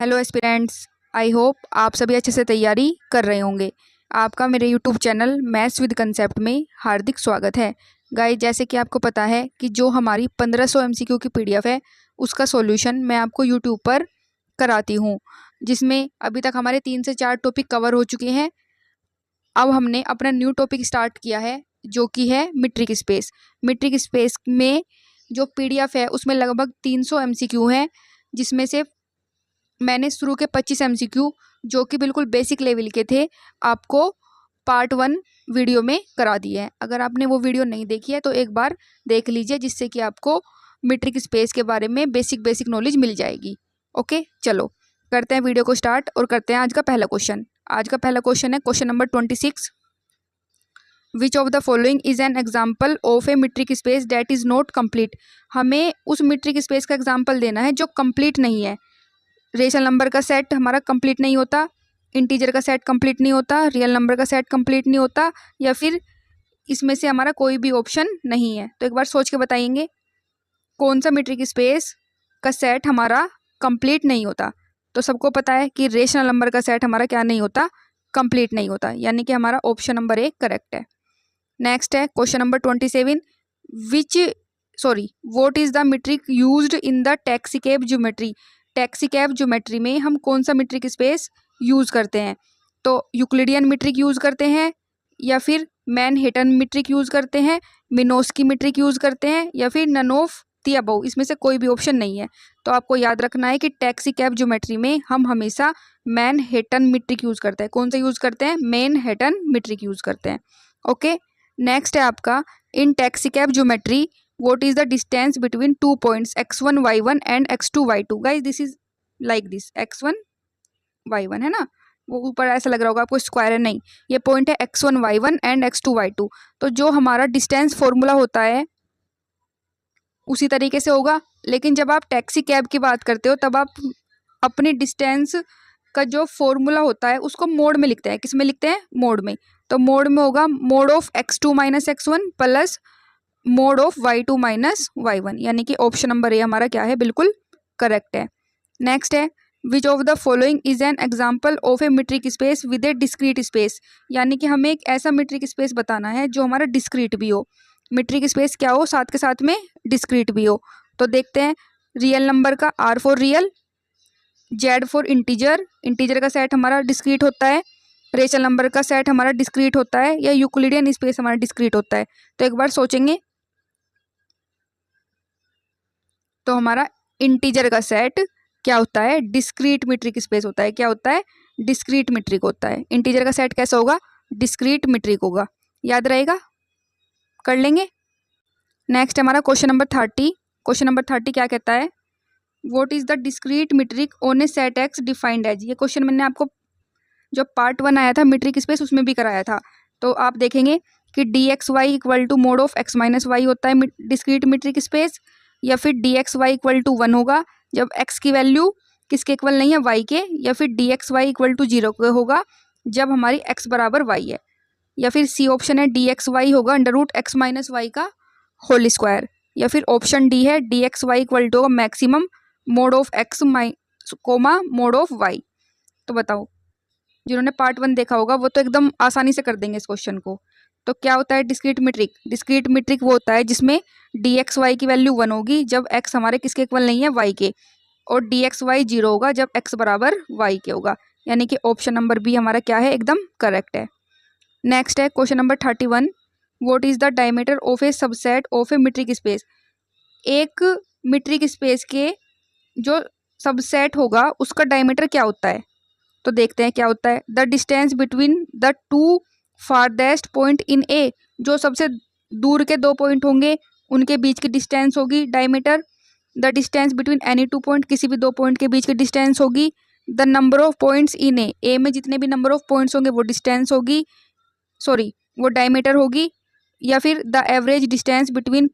Hello aspirants, I hope आप सभी अच्छे से तैयारी कर रहे होंगे। आपका मेरे YouTube channel maths with concept में हार्दिक स्वागत है। गाइस, जैसे कि आपको पता है कि जो हमारी 1500 एमसीक्यू की पीडीएफ है उसका सॉल्यूशन मैं आपको यूट्यूब पर कराती हूँ, जिसमें अभी तक हमारे 3 से 4 टॉपिक कवर हो चुके हैं। अब हमने अपना न्यू टॉपिक स्टार्ट किया है जो कि है मीट्रिक स्पेस। मीट्रिक स्पेस में जो पीडीएफ है उसमें लगभग 300 एमसीक्यू हैं, जिसमें से मैंने शुरू के 25 एमसीक्यू जो कि बिल्कुल बेसिक लेवल के थे आपको पार्ट 1 वीडियो में करा दिए हैं। अगर आपने वो वीडियो नहीं देखी है तो एक बार देख लीजिए, जिससे कि आपको मीट्रिक स्पेस के बारे में बेसिक नॉलेज मिल जाएगी। ओके, चलो करते हैं वीडियो को स्टार्ट और करते हैं आज का पहला क्वेश्चन। आज का पहला क्वेश्चन है question number 26। Which of the following is an example of A metric space that is not complete. हमें उस मीट्रिक स्पेस का एग्जाम्पल देना है जो कंप्लीट नहीं है। रेशनल नंबर का सेट हमारा कंप्लीट नहीं होता, इंटीजर का सेट कंप्लीट नहीं होता, रियल नंबर का सेट कंप्लीट नहीं होता, या फिर इसमें से हमारा कोई भी ऑप्शन नहीं है। तो एक बार सोच के बताएंगे कौन सा मीट्रिक स्पेस का सेट हमारा कंप्लीट नहीं होता। तो सबको पता है कि रेशनल नंबर का सेट हमारा क्या नहीं होता, कंप्लीट नहीं होता, यानी कि हमारा ऑप्शन नंबर 1 करेक्ट है। नेक्स्ट है question number 27। What is the metric used in the taxicab geometry. Taxicab geometry में हम कौन सा मीट्रिक स्पेस यूज़ करते हैं? तो यूक्लिडियन मीट्रिक यूज़ करते हैं, या फिर मैनहट्टन मीट्रिक यूज़ करते हैं, मिनोस्की मीट्रिक यूज़ करते हैं, या फिर नन ऑफ द अबव। इसमें से कोई भी ऑप्शन नहीं है। तो आपको याद रखना है कि टैक्सीकेब ज्योमेट्री में हम हमेशा मैनहट्टन मीट्रिक यूज़ करते हैं। कौन सा यूज़ करते हैं? मैनहट्टन मीट्रिक यूज़ करते हैं। ओके, नेक्स्ट है आपका इन टैक्सीकेब geometry what is the distance between 2 points x1 y1 and x2 y2। guys this is like this, x1 y1 है ना, वो ऊपर ऐसा लग रहा होगा आपको स्क्वायर है, नहीं, ये पॉइंट है x1 y1 and x2 y2। तो जो हमारा डिस्टेंस फॉर्मूला होता है उसी तरीके से होगा, लेकिन जब आप टैक्सी कैब की बात करते हो तब आप अपनी डिस्टेंस का जो फॉर्मूला होता है उसको मोड में लिखते हैं। किस में लिखते हैं? मोड में। तो मोड में होगा mode of x2 minus x1 plus mode of y2 minus y1, यानी कि ऑप्शन नंबर ए हमारा क्या है, बिल्कुल करेक्ट है। नेक्स्ट है विच of the following is an example of A metric space with A discrete space. यानी कि हमें एक ऐसा मीट्रिक स्पेस बताना है जो हमारा डिस्क्रीट भी हो। मीट्रिक स्पेस क्या हो? साथ के साथ में डिस्क्रीट भी हो। तो देखते हैं रियल नंबर का R for real, Z for integer, integer का सेट हमारा डिस्क्रीट होता है, रेशनल नंबर का सेट हमारा डिस्क्रीट होता है, या यूक्लिडियन स्पेस हमारा डिस्क्रीट होता है। तो एक बार सोचेंगे तो हमारा इंटीजर का सेट क्या होता है? डिस्क्रीट मीट्रिक स्पेस होता है। क्या होता है? डिस्क्रीट मीट्रिक होता है। इंटीजर का सेट कैसा होगा? डिस्क्रीट मीट्रिक होगा। याद रहेगा, कर लेंगे। नेक्स्ट हमारा क्वेश्चन नंबर 30। क्वेश्चन नंबर 30 क्या कहता है? What is the discrete metric on a set X defined as. ये क्वेश्चन मैंने आपको जो पार्ट 1 आया था मीट्रिक स्पेस उसमें भी कराया था। तो आप देखेंगे कि D X Y equal to mod of X minus Y होता है डिस्क्रीट मीट्रिक स्पेस, या फिर D X Y equal to 1 होगा जब x की वैल्यू किसके इक्वल नहीं है, y के, या फिर D X Y equal to 0 होगा जब हमारी x बराबर y है, या फिर सी ऑप्शन है डी एक्स वाई होगा under root X minus Y का होल स्क्वायर, या फिर ऑप्शन डी है D X Y equal to maximum mod of X comma mod of y। तो बताओ, जिन्होंने पार्ट 1 देखा होगा वो तो एकदम आसानी से कर देंगे इस क्वेश्चन को। तो क्या होता है डिस्क्रीट मीट्रिक? डिस्क्रीट मीट्रिक वो होता है जिसमें डी एक्स वाई की वैल्यू 1 होगी जब x हमारे किसके इक्वल नहीं है, y के, और डी एक्स वाई 0 होगा जब x बराबर y के होगा, यानी कि ऑप्शन नंबर बी हमारा क्या है, एकदम करेक्ट है। नेक्स्ट है question number 31। What is the diameter of a subset of A metric space. एक मीट्रिक स्पेस के जो सबसेट होगा उसका डायमीटर क्या होता है? तो देखते हैं क्या होता है। The distance between the two farthest point in A, जो सबसे दूर के 2 पॉइंट होंगे उनके बीच की डिस्टेंस होगी diameter. The distance between any 2 point, किसी भी 2 पॉइंट के बीच की डिस्टेंस होगी। The number of points in A में जितने भी नंबर ऑफ पॉइंट्स होंगे वो डिस्टेंस होगी, वो डायमीटर होगी। या फिर the average distance between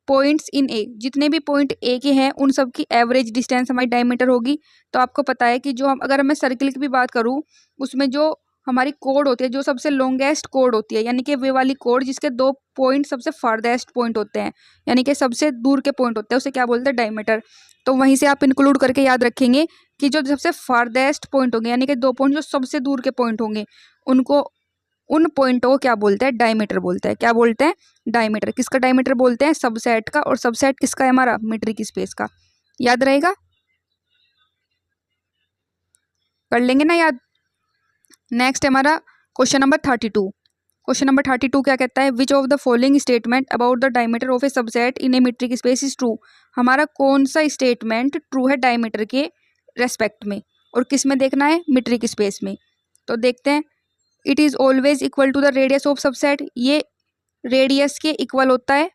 points in A, जितने भी पॉइंट ए के हैं उन सब की एवरेज डिस्टेंस हमारी डायमीटर होगी। तो आपको पता है कि जो हम अगर मैं सर्किल की भी बात करूँ उसमें जो हमारी कोड होती है, जो सबसे लॉन्गेस्ट कोड होती है, यानी कि वे वाली कोड जिसके 2 पॉइंट सबसे फारदेस्ट पॉइंट होते हैं, यानी कि सबसे दूर के पॉइंट होते हैं, उसे क्या बोलते हैं, डायमीटर। तो वहीं से आप इंक्लूड करके याद रखेंगे कि जो सबसे फारदेस्ट पॉइंट होंगे, यानी कि 2 पॉइंट जो सबसे दूर के पॉइंट होंगे, उनको, उन पॉइंटों को क्या बोलते हैं? डायमीटर बोलते हैं। क्या बोलते हैं? डायमीटर। किसका डायमीटर बोलते हैं? सबसेट का। और सबसेट किसका है? हमारा मीट्रिक स्पेस का। याद रहेगा? कर लेंगे ना याद। नेक्स्ट हमारा क्वेश्चन नंबर 32। क्वेश्चन नंबर 32 क्या कहता है? विच of the following statement about the diameter of a subset in a metric space is true. हमारा कौन सा स्टेटमेंट ट्रू है डायमीटर के रेस्पेक्ट में, और किस में देखना है? मीट्रिक स्पेस में। तो देखते हैं। It is always equal to the radius of subset, ये रेडियस के इक्वल होता है।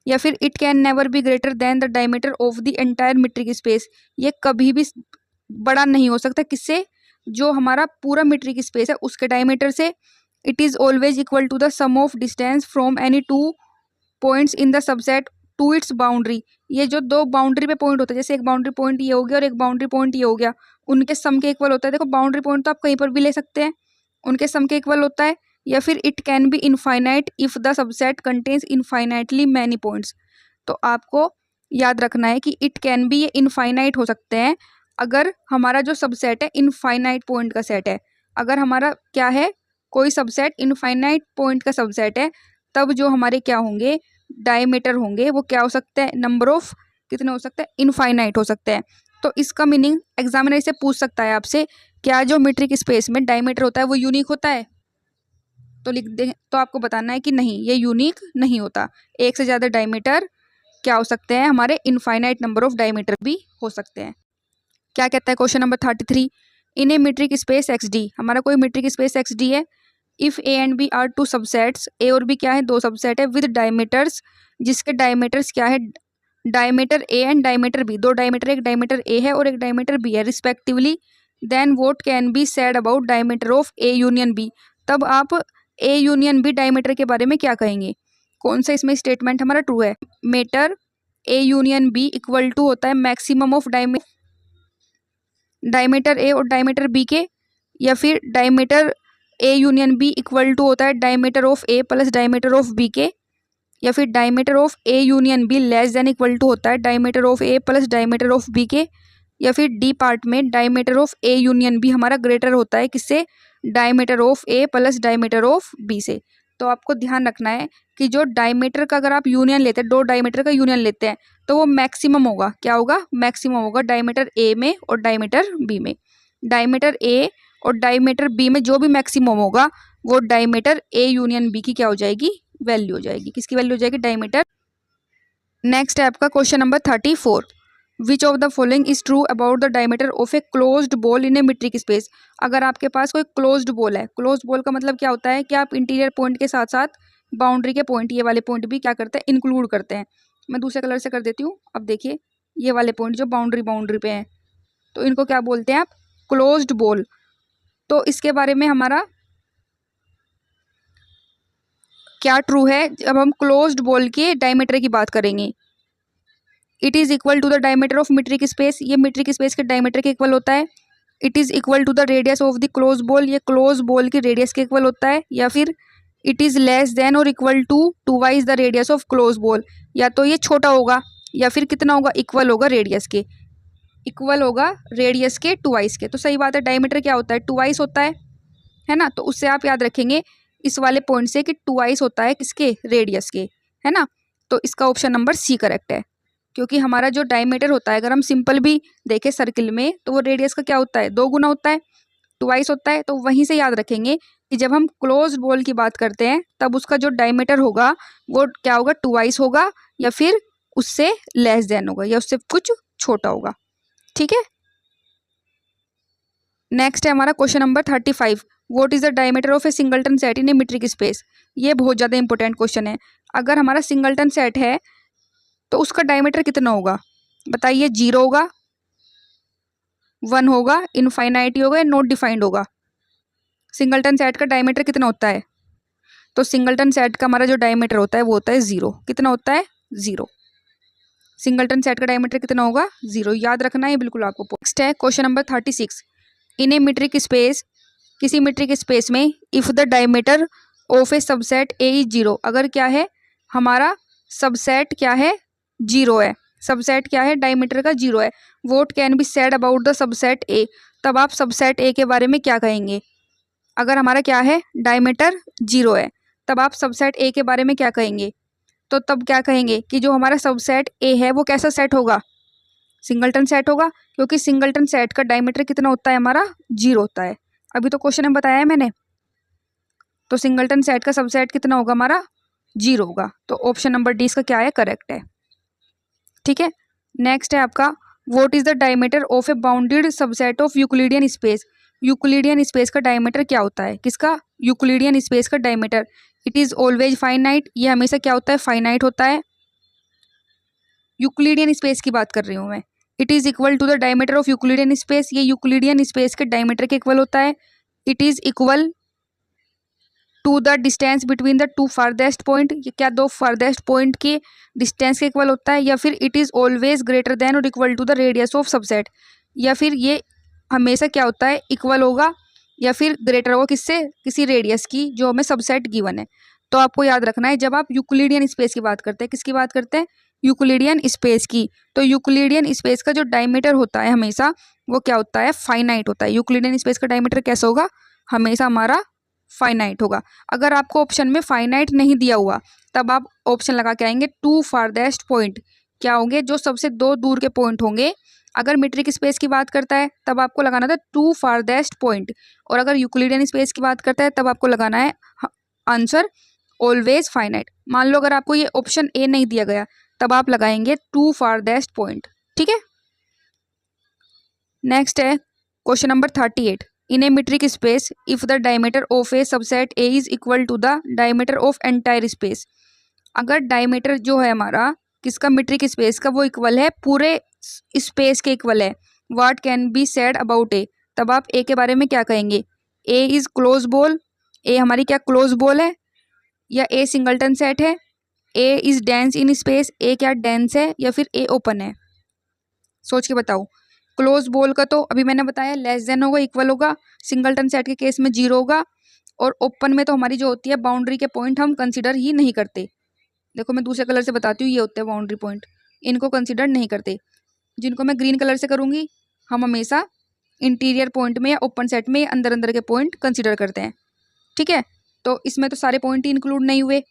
या फिर it can never be greater than the diameter of the entire metric space, ये कभी भी बड़ा नहीं हो सकता किससे? जो हमारा पूरा मीट्रिक स्पेस है उसके डायमीटर से। It is always equal to the sum of distance from any two points in the subset to its boundary, ये जो 2 बाउंड्री पे पॉइंट होता है, जैसे एक बाउंड्री पॉइंट ये हो गया और एक बाउंड्री पॉइंट ये हो गया, उनके सम के इक्वल होता है। देखो बाउंड्री पॉइंट तो आप कहीं पर भी ले सकते हैं, उनके सम के इक्वल होता है। या फिर it can be infinite if the subset contains infinitely many points. तो आपको याद रखना है कि इट कैन बी, ये इनफाइनाइट हो सकते हैं अगर हमारा जो सबसेट है इनफाइनाइट पॉइंट का सेट है। अगर हमारा क्या है? कोई सबसेट इनफाइनाइट पॉइंट का सबसेट है, तब जो हमारे क्या होंगे? डायमीटर होंगे, वो क्या हो सकते हैं? नंबर ऑफ कितने हो सकते हैं? इनफाइनाइट हो सकते हैं। तो इसका मीनिंग एग्जामिनर से पूछ सकता है आपसे, क्या जो मीट्रिक स्पेस में डायमीटर होता है वो यूनिक होता है? तो लिख दें, तो आपको बताना है कि नहीं, ये यूनिक नहीं होता। एक से ज़्यादा डायमीटर क्या हो सकते हैं? हमारे इनफाइनाइट नंबर ऑफ डायमीटर भी हो सकते हैं। क्या कहता है question number 33? In a metric space X D, हमारा कोई मीट्रिक स्पेस एक्स डी है। If A and B are 2 subsets, A और बी क्या है? 2 सबसेट है विद डायमीटर्स, जिसके डायमीटर्स क्या है? Diameter A and diameter B, 2 diameter, एक डायमीटर ए है और एक डायमीटर बी है respectively. Then what can be said about diameter of A union B. तब आप ए यूनियन बी डायमीटर के बारे में क्या कहेंगे? कौन सा इसमें स्टेटमेंट हमारा ट्रू है? Metre A union B equal to होता है मैक्सिमम ऑफ डायमीटर ए और डायमीटर बी के। या फिर diameter A union B equal to होता है diameter of A plus diameter of B के। या फिर diameter of A union B less than equal to होता है diameter of A plus diameter of B के। या फिर डी पार्ट में diameter of A union B हमारा ग्रेटर होता है किससे? Diameter of A plus diameter of B से। तो आपको ध्यान रखना है कि जो डायमीटर का अगर आप यूनियन लेते हैं, 2 डायमीटर का यूनियन लेते हैं, तो वो मैक्सिमम होगा। क्या होगा? मैक्सिमम होगा डायमीटर ए में और डायमीटर बी में। डायमीटर ए और डायमीटर बी में जो भी मैक्सिमम होगा वो डायमीटर ए यूनियन बी की क्या हो जाएगी? वैल्यू हो जाएगी। किसकी वैल्यू हो जाएगी? डायमीटर। नेक्स्ट है आपका question number 34। Which of the following is true about the diameter of a closed ball in a metric space. अगर आपके पास कोई क्लोज्ड बॉल है, क्लोज्ड बॉल का मतलब क्या होता है कि आप इंटीरियर पॉइंट के साथ साथ बाउंड्री के पॉइंट, ये वाले पॉइंट भी क्या करते हैं? इंक्लूड करते हैं। मैं दूसरे कलर से कर देती हूँ। अब देखिए ये वाले पॉइंट जो बाउंड्री पे हैं, तो इनको क्या बोलते हैं आप? Closed ball. तो इसके बारे में हमारा क्या ट्रू है? जब हम क्लोज्ड बॉल के डायमीटर की बात करेंगे, it is equal to the diameter of metric space, ये मीट्रिक स्पेस के डायमीटर के इक्वल होता है। It is equal to the radius of the close ball, ये क्लोज बॉल की रेडियस के इक्वल होता है। या फिर इट इज़ लेस देन और equal to twice the radius of close ball, या तो ये छोटा होगा या फिर कितना होगा? इक्वल होगा रेडियस के, इक्वल होगा रेडियस के 2 वाइज के। तो सही बात है, डायमीटर क्या होता है? 2 वाइज होता है ना। तो उससे आप याद रखेंगे इस वाले पॉइंट से कि 2 वाइज होता है किसके? रेडियस के, है ना। तो इसका ऑप्शन नंबर सी करेक्ट है, क्योंकि हमारा जो डायमीटर होता है, अगर हम सिंपल भी देखें सर्किल में, तो वो रेडियस का क्या होता है? 2 गुना होता है, 2 वाइज होता है। तो वहीं से याद रखेंगे कि जब हम क्लोज बॉल की बात करते हैं तब उसका जो डायमीटर होगा वो क्या होगा? 2 वाइज होगा, या फिर उससे लेस देन होगा, या उससे कुछ छोटा होगा। ठीक है। नेक्स्ट है हमारा question number 35। What is the diameter of A singleton set in a metric space. ये बहुत ज़्यादा इंपॉर्टेंट क्वेश्चन है। अगर हमारा सिंगलटन सेट है तो उसका डायमीटर कितना होगा? बताइए। 0 होगा, 1 होगा, इनफाइनाइटी होगा, या नॉट डिफाइंड होगा? सिंगलटन सेट का डायमीटर कितना होता है? तो सिंगलटन सेट का हमारा जो डायमीटर होता है वो होता है 0। कितना होता है? 0। सिंगलटन सेट का डायमीटर कितना होगा? 0। याद रखना है बिल्कुल आपको। नेक्स्ट है question number 36। In a metric space, किसी मीट्रिक स्पेस में if the diameter of a subset A is 0, अगर क्या है? हमारा सबसेट क्या है? 0 है। सबसेट क्या है, डायमीटर का 0 है। What can be said about the subset A, तब आप सबसेट ए के बारे में क्या कहेंगे? अगर हमारा क्या है, डायमीटर 0 है, तब आप सबसेट ए के बारे में क्या कहेंगे? तो तब क्या कहेंगे कि जो हमारा सबसेट ए है वो कैसा सेट होगा, सिंगलटन सेट होगा, क्योंकि सिंगलटन सेट का डायमीटर कितना होता है हमारा, 0 होता है। अभी तो क्वेश्चन में बताया है मैंने। तो सिंगलटन सेट का सबसेट कितना होगा हमारा, 0 होगा। तो ऑप्शन नंबर डी इसका क्या है, करेक्ट है। ठीक है, नेक्स्ट है आपका, what is the diameter of a bounded subset of Euclidean space. Euclidean space का डायमीटर क्या होता है, किसका, यूक्लिडियन स्पेस का diameter. It is always finite, ये हमेशा क्या होता है, फाइनाइट होता है। यूक्लिडियन स्पेस की बात कर रही हूँ मैं। It is equal to the diameter of Euclidean space, ये यूक्लिडियन स्पेस के डायमीटर के इक्वल होता है। It is equal to the distance between the two farthest point, ये क्या दो फारदेस्ट पॉइंट के डिस्टेंस के इक्वल होता है। या फिर it is always greater than और equal to the radius of subset, या फिर ये हमेशा क्या होता है, इक्वल होगा या फिर ग्रेटर होगा किससे, किसी रेडियस की जो हमें सबसेट गिवन है। तो आपको याद रखना है, जब आप यूक्लिडियन स्पेस की बात करते हैं, किसकी बात करते हैं, यूक्लिडियन स्पेस की, तो यूक्लिडियन स्पेस का जो डायमीटर होता है हमेशा वो क्या होता है, फाइनाइट होता है। यूक्लिडियन स्पेस का डायमीटर कैसा होगा, हमेशा हमारा फाइनाइट होगा। अगर आपको ऑप्शन में फाइनाइट नहीं दिया हुआ, तब आप ऑप्शन लगा के आएंगे टू फारदेस्ट पॉइंट, क्या होंगे, जो सबसे दो दूर के पॉइंट होंगे। अगर मीट्रिक स्पेस की बात करता है तब आपको लगाना था टू फारदेस्ट पॉइंट, और अगर यूक्लिडियन स्पेस की बात करता है तब आपको लगाना है आंसर ऑलवेज फाइनाइट। मान लो अगर आपको ये ऑप्शन ए नहीं दिया गया, तब आप लगाएंगे टू फारदेस्ट पॉइंट। ठीक है, नेक्स्ट है question number 38। In a metric space if the diameter of a subset A is equal to the diameter of entire space. अगर डायमीटर जो है हमारा किसका, मीट्रिक स्पेस का, वो इक्वल है पूरे स्पेस के इक्वल है, what can be said about A, तब आप ए के बारे में क्या कहेंगे? A is close ball, A हमारी क्या क्लोज बॉल है, या ए सिंगलटन सेट है। ए इज डेंस इन स्पेस, ए क्या डेंस है या फिर ए ओपन है, सोच के बताओ। क्लोज बॉल का तो अभी मैंने बताया लेस देन होगा, इक्वल होगा, सिंगलटन सेट के केस में 0 होगा, और ओपन में तो हमारी जो होती है बाउंड्री के पॉइंट हम कंसिडर ही नहीं करते। देखो मैं दूसरे कलर से बताती हूँ, ये होते हैं बाउंड्री पॉइंट, इनको कंसिडर नहीं करते। जिनको मैं ग्रीन कलर से करूँगी, हम हमेशा इंटीरियर पॉइंट में या ओपन सेट में अंदर अंदर के पॉइंट कंसिडर करते हैं। ठीक है, तो इसमें तो सारे पॉइंट ही इंक्लूड नहीं हुए,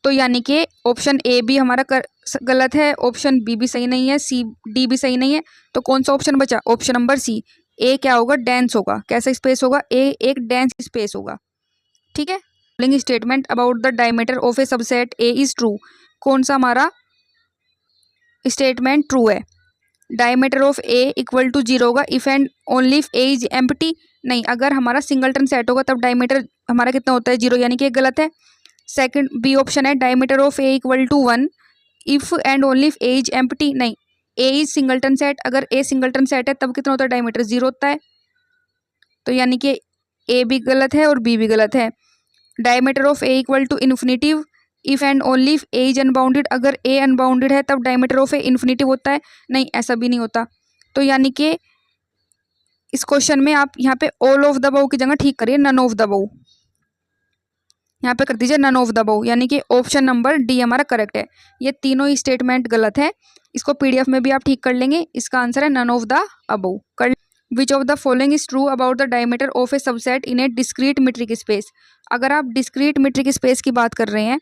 तो यानी कि ऑप्शन ए भी हमारा गलत है, ऑप्शन बी भी सही नहीं है, सी डी भी सही नहीं है। तो कौन सा ऑप्शन बचा, ऑप्शन नंबर सी। ए क्या होगा, डेंस होगा। कैसा स्पेस होगा, ए एक डेंस स्पेस होगा। ठीक है, लिंग statement about the diameter of a subset A is true, कौन सा हमारा स्टेटमेंट ट्रू है? Diameter of A equal to 0 होगा if and only if A is empty. नहीं, अगर हमारा सिंगलटन सेट होगा तब डायमीटर हमारा कितना होता है, 0, यानी कि गलत है। सेकंड बी ऑप्शन है, diameter of A equal to 1 if and only if A is empty. नहीं, ए इज सिंगलटन सेट, अगर ए सिंगलटन सेट है तब कितना होता है, डायमीटर 0 होता है। तो यानी कि ए भी गलत है और बी भी गलत है। Diameter of A equal to infinitive if and only if A is unbounded, अगर ए अनबाउंडेड है तब डायमीटर ऑफ ए इन्फिनिटिव होता है। नहीं, ऐसा भी नहीं होता। तो यानी कि इस क्वेश्चन में आप यहाँ पे ऑल ऑफ द अबव की जगह ठीक करिए नन ऑफ द अबव, यहाँ पे कर दीजिए नन ऑफ द अबव, यानी कि ऑप्शन नंबर डी हमारा करेक्ट है। ये तीनों ही स्टेटमेंट गलत है, इसको पीडीएफ में भी आप ठीक कर लेंगे। इसका आंसर है नन ऑफ द अबव। कर which of the following is true about the diameter of a subset in a discrete metric space. अगर आप डिस्क्रीट मीट्रिक स्पेस की बात कर रहे हैं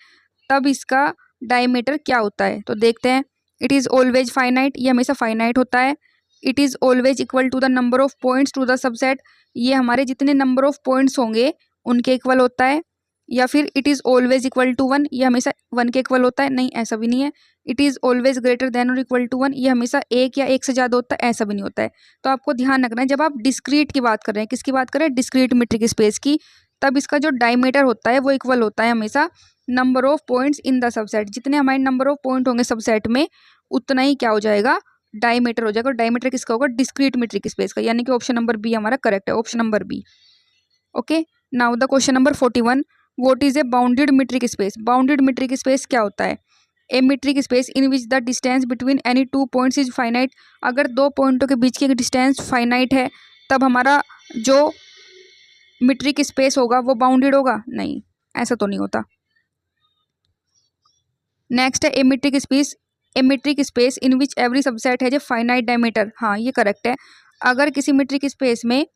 तब इसका डायमीटर क्या होता है, तो देखते हैं। इट इज़ ऑलवेज फाइनाइट, ये हमेशा फाइनाइट होता है। It is always equal to the number of points to the subset, ये हमारे जितने नंबर ऑफ पॉइंट्स होंगे उनके इक्वल होता है। या फिर it is always equal to 1, ये हमेशा 1 के इक्वल होता है। नहीं, ऐसा भी नहीं है। It is always greater than और इक्वल टू 1, ये हमेशा 1 या 1 से ज़्यादा होता है, ऐसा भी नहीं होता है। तो आपको ध्यान रखना है, जब आप डिस्क्रीट की बात कर रहे हैं, किसकी बात कर रहे हैं, डिस्क्रीट मीट्रिक स्पेस की, तब इसका जो डायमीटर होता है वो इक्वल होता है हमेशा number of points in the subset. जितने हमारे नंबर ऑफ पॉइंट होंगे सबसेट में, उतना ही क्या हो जाएगा, डायमीटर हो जाएगा। और डायमीटर किसका होगा, डिस्क्रीट मीट्रिक स्पेस का, यानी कि ऑप्शन नंबर बी हमारा करेक्ट है, option number B. Okay, now the question number 41, what is a bounded metric space. Bounded metric space क्या होता है? A metric space in which the distance between any two points is finite. अगर दो पॉइंटों के बीच की distance finite है तब हमारा जो मीट्रिक स्पेस होगा वो बाउंडेड होगा। नहीं, ऐसा तो नहीं होता। नेक्स्ट है a metric space A metric space in which every subset है जो फाइनाइट डायमीटर, हाँ ये करेक्ट है। अगर किसी मीट्रिक स्पेस में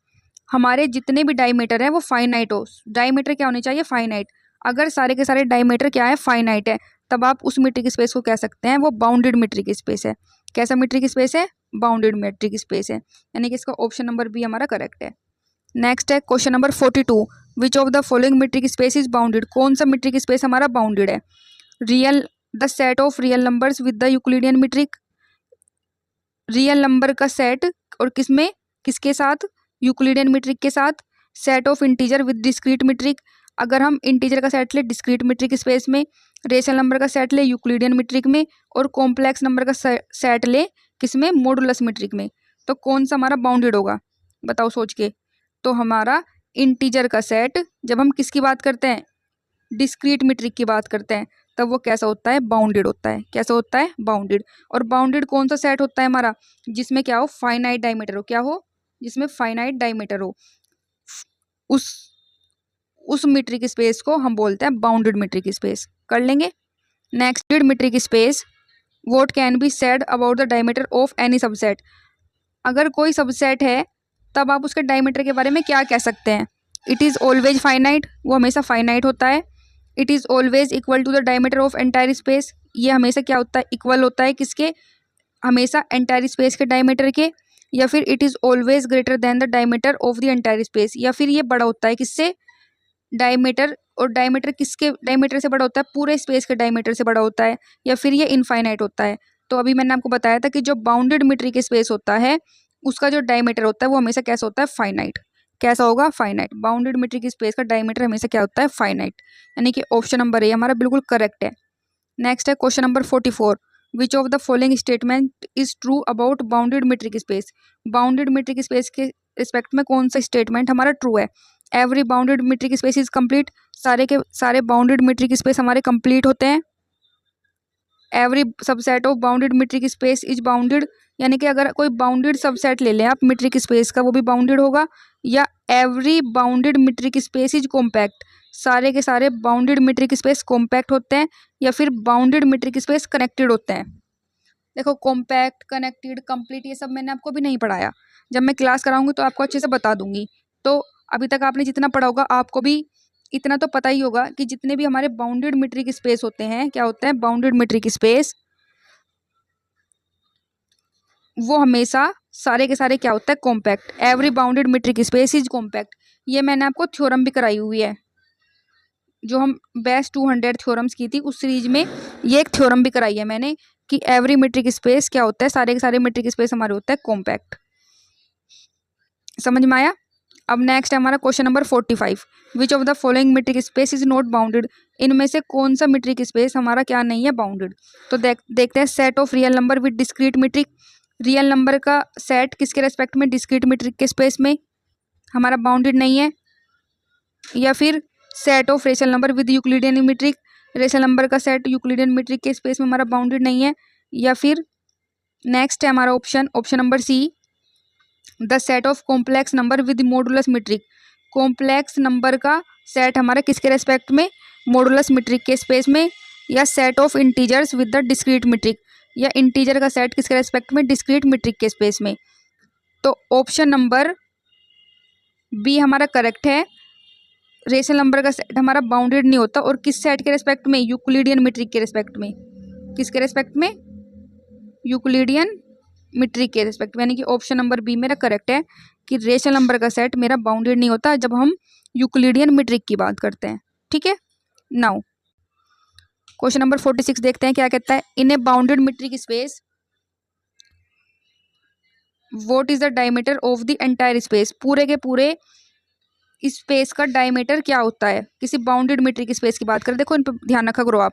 हमारे जितने भी डायमीटर हैं वो फाइनाइट हो, डायमीटर क्या होनी चाहिए, फाइनाइट। अगर सारे के सारे डायमीटर क्या है, फाइनाइट है, तब आप उस मीट्रिक स्पेस को कह सकते हैं वो बाउंडेड मीट्रिक स्पेस है। कैसा मीट्रिक स्पेस है, बाउंडेड मीट्रिक स्पेस है, यानी कि इसका ऑप्शन नंबर बी हमारा करेक्ट है। नेक्स्ट है question number 42, which of the following metric space is bounded, कौन सा मीट्रिक स्पेस हमारा बाउंडेड है। Real the set of real numbers with the Euclidean metric, real number का सेट और किसमें, किसके साथ, यूक्लिडियन मीट्रिक के साथ। Set of integer with discrete metric, अगर हम इंटीजर का सेट ले डिस्क्रीट मीट्रिक स्पेस में, रेशनल नंबर का सेट ले यूक्लिडियन मीट्रिक में, और कॉम्प्लेक्स नंबर का सेट ले किसमें, मॉडुलस मीट्रिक में, तो कौन सा हमारा बाउंडेड होगा, बताओ सोच के। तो हमारा इंटीजर का सेट जब हम किसकी बात करते हैं, डिस्क्रीट मीट्रिक की बात करते हैं, तब वो कैसा होता है, बाउंडेड होता है। कैसा होता है, बाउंडेड। और बाउंडेड कौन सा सेट होता है हमारा, जिसमें क्या हो, फाइनाइट डायमीटर हो, क्या हो, जिसमें फाइनाइट डायमीटर हो, उस मीट्रिक स्पेस को हम बोलते हैं बाउंडेड मीट्रिक स्पेस। कर लेंगे। Next, metric space, what can be said about the diameter of any subset, अगर कोई सबसेट है तब आप उसके डायमीटर के बारे में क्या कह सकते हैं। इट इज़ ऑलवेज फाइनाइट, वो हमेशा फाइनाइट होता है। It is always equal to the diameter of entire space, ये हमेशा क्या होता है, इक्वल होता है किसके, हमेशा एंटायर स्पेस के डायमीटर के। या फिर it is always greater than the diameter of the entire space, या फिर ये बड़ा होता है किससे, डायमीटर, और डायमीटर किसके डायमीटर से बड़ा होता है, पूरे स्पेस के डायमीटर से बड़ा होता है। या फिर ये इनफाइनाइट होता है। तो अभी मैंने आपको बताया था कि जो बाउंडेड मीट्रिक स्पेस होता है उसका जो डायमीटर होता है वो हमेशा कैसा होता है, फाइनाइट। कैसा होगा, फाइनाइट। बाउंडेड मीट्रिक स्पेस का डायमीटर हमेशा क्या होता है, फाइनाइट, यानी कि ऑप्शन नंबर ए हमारा बिल्कुल करेक्ट है। नेक्स्ट है question number 44, which of the following statement is true about bounded metric space, bounded metric space के रिस्पेक्ट में कौन सा स्टेटमेंट हमारा ट्रू है। Every bounded metric space is complete, सारे के सारे बाउंडेड मीट्रिक स्पेस हमारे कंप्लीट होते हैं। Every subset of bounded metric space is bounded, यानी कि अगर कोई बाउंडेड सबसेट ले लें आप मीट्रिक स्पेस का, वो भी बाउंडेड होगा। या every bounded metric space is compact, सारे के सारे बाउंडेड मीट्रिक स्पेस कॉम्पैक्ट होते हैं। या फिर बाउंडेड मीट्रिक स्पेस कनेक्टेड होते हैं। देखो कॉम्पैक्ट, कनेक्टेड, कंप्लीट, ये सब मैंने आपको भी नहीं पढ़ाया, जब मैं क्लास कराऊंगी तो आपको अच्छे से बता दूंगी। तो अभी तक आपने जितना पढ़ा होगा आपको भी इतना तो पता ही होगा कि जितने भी हमारे बाउंडेड मीट्रिक स्पेस होते हैं, क्या होते हैं, बाउंडेड मीट्रिक स्पेस, वो हमेशा सारे के सारे क्या होता है, compact. Every bounded metric space is compact, ये मैंने आपको थ्योरम भी कराई हुई है, जो हम बेस्ट 200 थ्योरम्स की थी उस सीरीज में ये एक थ्योरम भी कराई है मैंने, कि एवरी मीट्रिक स्पेस क्या होता है, सारे के सारे मीट्रिक स्पेस हमारे होता है कॉम्पैक्ट। समझ में आया। अब नेक्स्ट है हमारा question number 45, which of the following metric space is not bounded, इनमें से कौन सा मीट्रिक स्पेस हमारा क्या नहीं है, बाउंडेड। तो देखते हैं, set of real number with discrete metric, real number का सेट किसके रेस्पेक्ट में, डिस्क्रीट मीट्रिक के स्पेस में हमारा बाउंडेड नहीं है। या फिर set of rational number with Euclidean metric, rational number का सेट यूक्लिडियन मीट्रिक के स्पेस में हमारा बाउंडेड नहीं है। या फिर नेक्स्ट है हमारा option number C, the set of complex number with modulus metric, complex number का सेट हमारा किसके रेस्पेक्ट में, मॉडुलस मीट्रिक के स्पेस में। या set of integers with the discrete metric, या इंटीजर का सेट किसके रेस्पेक्ट में, डिस्क्रीट मीट्रिक के स्पेस में। तो ऑप्शन नंबर बी हमारा करेक्ट है। रेशनल नंबर का सेट हमारा बाउंडेड नहीं होता, और किस सेट के रेस्पेक्ट में, यूक्लिडियन मीट्रिक के रेस्पेक्ट में। किसके रेस्पेक्ट में, यूक्लिडियन मीट्रिक के रेस्पेक्ट में, यानी कि ऑप्शन नंबर बी मेरा करेक्ट है कि रेशनल नंबर का सेट मेरा बाउंडेड नहीं होता जब हम यूक्लिडियन मीट्रिक की बात करते हैं। ठीक है। नाउ क्वेश्चन नंबर 46 देखते हैं क्या कहता है, in a bounded metric space what is the diameter of the entire space, पूरे के पूरे स्पेस का डायमीटर क्या होता है, किसी बाउंडेड मीट्रिक स्पेस की बात करें। देखो इन पर ध्यान रखा करो आप,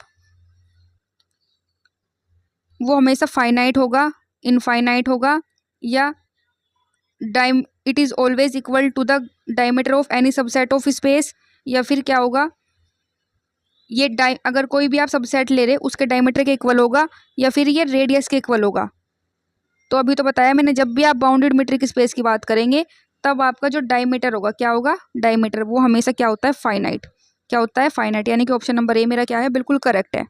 वो हमेशा फाइनाइट होगा, इनफाइनाइट होगा, या it is always equal to the diameter of any subset of space. या फिर क्या होगा, ये अगर कोई भी आप सबसेट ले रहे उसके डायमीटर के इक्वल होगा, या फिर ये रेडियस के इक्वल होगा। तो अभी तो बताया मैंने, जब भी आप बाउंडेड मीट्रिक स्पेस की बात करेंगे तब आपका जो डायमीटर होगा, क्या होगा, डायमीटर, वो हमेशा क्या होता है, फाइनाइट। क्या होता है, फाइनाइट, यानी कि ऑप्शन नंबर ए मेरा क्या है, बिल्कुल करेक्ट है।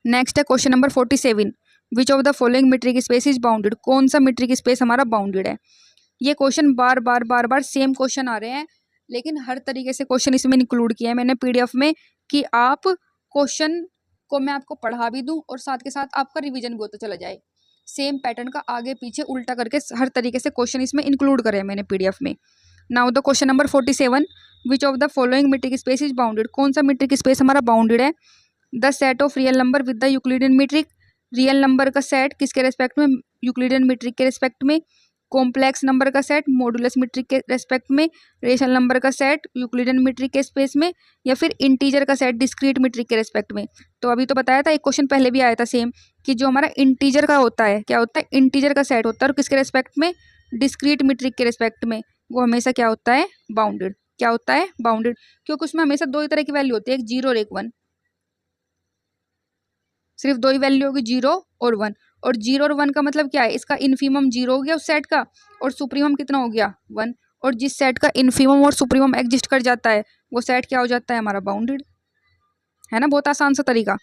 नेक्स्ट है question number 47, which of the following metric space is bounded, कौन सा मीट्रिक स्पेस हमारा बाउंडेड है। ये क्वेश्चन बार बार सेम क्वेश्चन आ रहे हैं, लेकिन हर तरीके से क्वेश्चन इसमें इंक्लूड किया है मैंने पीडीएफ में, कि आप क्वेश्चन को मैं आपको पढ़ा भी दूं और साथ के साथ आपका रिवीजन भी होता चला जाए। सेम पैटर्न का आगे पीछे उल्टा करके हर तरीके से क्वेश्चन इसमें इंक्लूड करे हैं मैंने पीडीएफ में। Now the question number 47, which of the following metric space is bounded, कौन सा मीट्रिक स्पेस हमारा बाउंडेड है। The set of real number with the Euclidean metric, real number का सेट किसके रेस्पेक्ट में, यूक्लिडियन मीट्रिक के respect में। Complex number का सेट मॉडुलस मीट्रिक के रेस्पेक्ट में। रेशनल नंबर का सेट यूक्लिडियन मीट्रिक के स्पेस में, या फिर इंटीजर का सेट डिस्क्रीट मीट्रिक के रेस्पेक्ट में। तो अभी तो बताया था, एक क्वेश्चन पहले भी आया था सेम, कि जो हमारा इंटीजर का होता है, क्या होता है, इंटीजर का सेट होता है, और किसके रेस्पेक्ट में, डिस्क्रीट मीट्रिक के रेस्पेक्ट में, वो हमेशा क्या होता है, बाउंडेड। क्या होता है, बाउंडेड, क्योंकि उसमें हमेशा दो ही तरह की वैल्यू होती है, एक 0 और एक 1, सिर्फ दो ही वैल्यू होगी, 0 और 1। और 0 और 1 का मतलब क्या है, इसका इन्फीमम 0 हो गया उस सेट का, और सुप्रीमम कितना हो गया, 1। और जिस सेट का इन्फीमम और सुप्रीमम एग्जिस्ट कर जाता है, वो सेट क्या हो जाता है, हमारा बाउंडेड। है ना, बहुत आसान सा तरीका।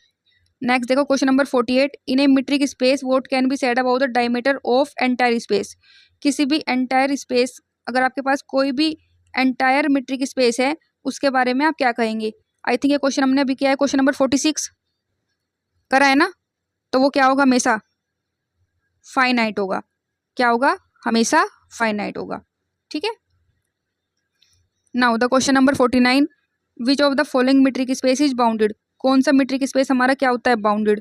नेक्स्ट देखो question number 48, in a metric space what can be said about the diameter of entire space. किसी भी एंटायर स्पेस, अगर आपके पास कोई भी एंटायर मीट्रिक स्पेस है, उसके बारे में आप क्या कहेंगे। आई थिंक ये क्वेश्चन हमने अभी किया है, क्वेश्चन नंबर 46 करा है ना। तो वो क्या होगा, हमेशा फाइनाइट होगा। क्या होगा, हमेशा फाइनाइट होगा। ठीक है। Now the question number 49, which of the following metric space is bounded, कौन सा मीट्रिक स्पेस हमारा क्या होता है, बाउंडेड।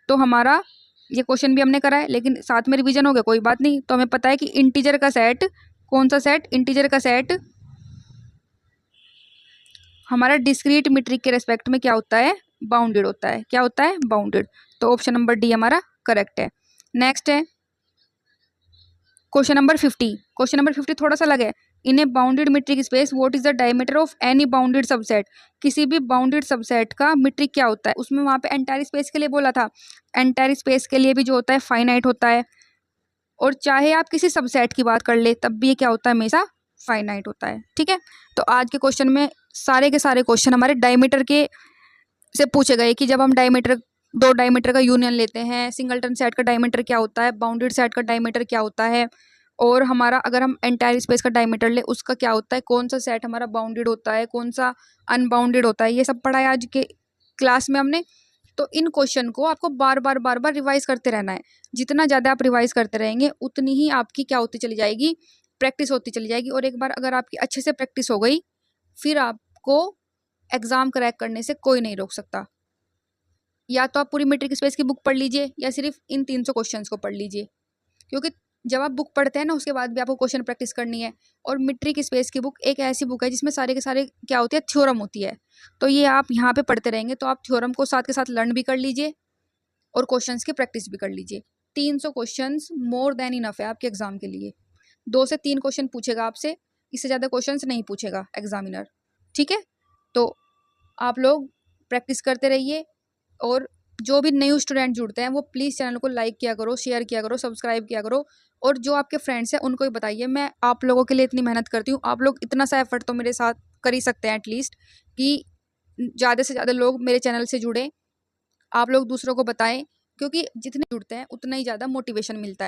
तो हमारा ये क्वेश्चन भी हमने करा है, लेकिन साथ में रिवीजन हो गया, कोई बात नहीं। तो हमें पता है कि इंटीजर का सेट, कौन सा सेट, इंटीजर का सेट हमारा डिस्क्रीट मीट्रिक के रेस्पेक्ट में क्या होता है, बाउंडेड होता है। क्या होता है, बाउंडेड। तो ऑप्शन नंबर डी हमारा करेक्ट है। नेक्स्ट है क्वेश्चन नंबर 50। क्वेश्चन नंबर 50 थोड़ा सा अलग है। In a bounded metric space what is the diameter of any bounded subset. किसी भी बाउंडेड सबसेट का मीट्रिक क्या होता है। उसमें वहाँ पे एंटायर स्पेस के लिए बोला था, एंटायर स्पेस के लिए भी जो होता है फाइनाइट होता है, और चाहे आप किसी सबसेट की बात कर ले तब भी ये क्या होता है, हमेशा फाइनाइट होता है। ठीक है। तो आज के क्वेश्चन में सारे के सारे क्वेश्चन हमारे डायमीटर के से पूछे गए, कि जब हम डायमीटर, दो डायमीटर का यूनियन लेते हैं, सिंगलटन सेट का डायमीटर क्या होता है, बाउंडेड सेट का डायमीटर क्या होता है, और हमारा अगर हम एंटायर स्पेस का डायमीटर ले उसका क्या होता है, कौन सा सेट हमारा बाउंडेड होता है, कौन सा अनबाउंडेड होता है, ये सब पढ़ा है आज के क्लास में हमने। तो इन क्वेश्चन को आपको बार बार रिवाइज करते रहना है। जितना ज़्यादा आप रिवाइज करते रहेंगे उतनी ही आपकी क्या होती चली जाएगी, प्रैक्टिस होती चली जाएगी। और एक बार अगर आपकी अच्छे से प्रैक्टिस हो गई, फिर आपको एग्ज़ाम क्रैक करने से कोई नहीं रोक सकता। या तो आप पूरी मीट्रिक स्पेस की बुक पढ़ लीजिए, या सिर्फ इन 300 क्वेश्चंस को पढ़ लीजिए, क्योंकि जब आप बुक पढ़ते हैं ना, उसके बाद भी आपको क्वेश्चन प्रैक्टिस करनी है। और मीट्रिक स्पेस की बुक एक ऐसी बुक है जिसमें सारे के सारे क्या होती है, थ्योरम होती है। तो ये आप यहाँ पे पढ़ते रहेंगे तो आप थ्योरम को साथ के साथ लर्न भी कर लीजिए और क्वेश्चंस की प्रैक्टिस भी कर लीजिए। 300 क्वेश्चंस मोर देन इनफ है आपके एग्जाम के लिए। 2 से 3 क्वेश्चन पूछेगा आपसे, इससे ज़्यादा क्वेश्चंस नहीं पूछेगा एग्जामिनर। ठीक है। तो आप लोग प्रैक्टिस करते रहिए, और जो भी न्यू स्टूडेंट जुड़ते हैं वो प्लीज़ चैनल को लाइक किया करो, शेयर किया करो, सब्सक्राइब किया करो, और जो आपके फ्रेंड्स हैं उनको भी बताइए। मैं आप लोगों के लिए इतनी मेहनत करती हूँ, आप लोग इतना सा एफर्ट तो मेरे साथ कर ही सकते हैं एटलीस्ट, कि ज़्यादा से ज़्यादा लोग मेरे चैनल से जुड़े। आप लोग दूसरों को बताएं, क्योंकि जितने जुड़ते हैं उतना ही ज़्यादा मोटिवेशन मिलता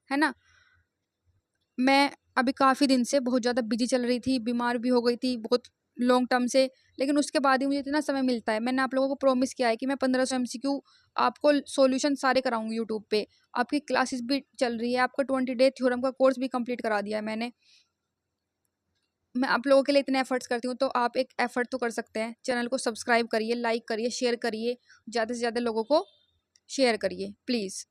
है ना। मैं अभी काफ़ी दिन से बहुत ज़्यादा बिजी चल रही थी, बीमार भी हो गई थी बहुत लॉन्ग टर्म से, लेकिन उसके बाद ही मुझे इतना समय मिलता है। मैंने आप लोगों को प्रॉमिस किया है कि मैं 1500 MCQ आपको सॉल्यूशन सारे कराऊंगी यूट्यूब पे। आपकी क्लासेस भी चल रही है, आपका 20 डे थ्योरम का कोर्स भी कंप्लीट करा दिया है मैंने। मैं आप लोगों के लिए इतने एफर्ट्स करती हूँ, तो आप एक एफर्ट तो कर सकते हैं। चैनल को सब्सक्राइब करिए, लाइक करिए, शेयर करिए, ज़्यादा से ज़्यादा लोगों को शेयर करिए प्लीज़।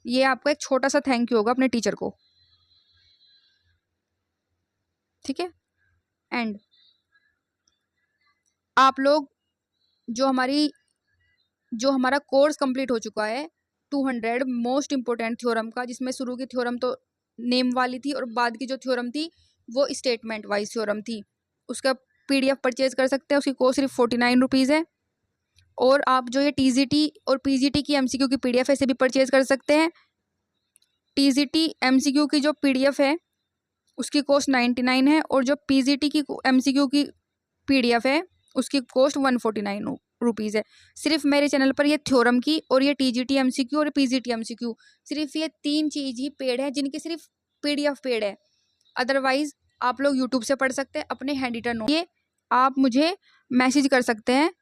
ये आपका एक छोटा सा थैंक यू होगा अपने टीचर को। ठीक है। एंड आप लोग जो हमारा कोर्स कंप्लीट हो चुका है 200 मोस्ट इंपॉर्टेंट थ्योरम का, जिसमें शुरू की थ्योरम तो नेम वाली थी और बाद की जो थ्योरम थी वो स्टेटमेंट वाइज थ्योरम थी, उसका PDF परचेज कर सकते हैं। उसकी कॉस्ट सिर्फ 49 रुपीज़ है। और आप जो ये TGT और PGT की MCQ की PDF है, इसे भी परचेज कर सकते हैं। TGT MCQ की जो PDF है उसकी कॉस्ट 99 है, और जो PGT की MCQ की PDF है उसकी कॉस्ट 149 रुपीज़ है। सिर्फ मेरे चैनल पर ये थ्योरम की और ये TGT MCQ और PGT MCQ सिर्फ ये 3 चीज़ ही पेड है, जिनके सिर्फ PDF पेड है। अदरवाइज आप लोग यूट्यूब से पढ़ सकते हैं अपने हैंड रिटन नोट। ये आप मुझे मैसेज कर सकते हैं,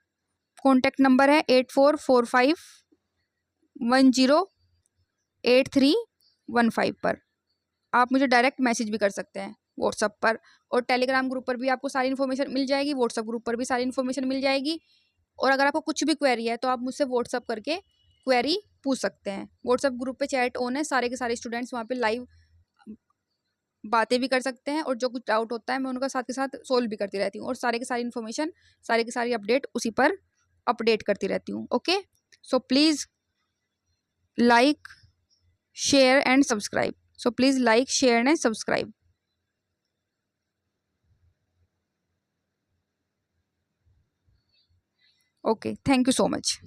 कॉन्टैक्ट नंबर है 8445108315 पर। आप मुझे डायरेक्ट मैसेज भी कर सकते हैं व्हाट्सअप पर, और टेलीग्राम ग्रुप पर भी आपको सारी इन्फॉर्मेशन मिल जाएगी, व्हाट्सअप ग्रुप पर भी सारी इन्फॉर्मेशन मिल जाएगी। और अगर आपको कुछ भी क्वेरी है तो आप मुझसे व्हाट्सअप करके क्वेरी पूछ सकते हैं। व्हाट्सअप ग्रुप पे चैट ऑन है, सारे के सारे स्टूडेंट्स वहाँ पे लाइव बातें भी कर सकते हैं, और जो कुछ डाउट होता है मैं उनका साथ के साथ सोल्व भी करती रहती हूँ, और सारे की सारी इन्फॉर्मेशन, सारे की सारी अपडेट उसी पर अपडेट करती रहती हूँ। Okay, so please like, share and subscribe. So please like, share and subscribe. Okay, thank you so much.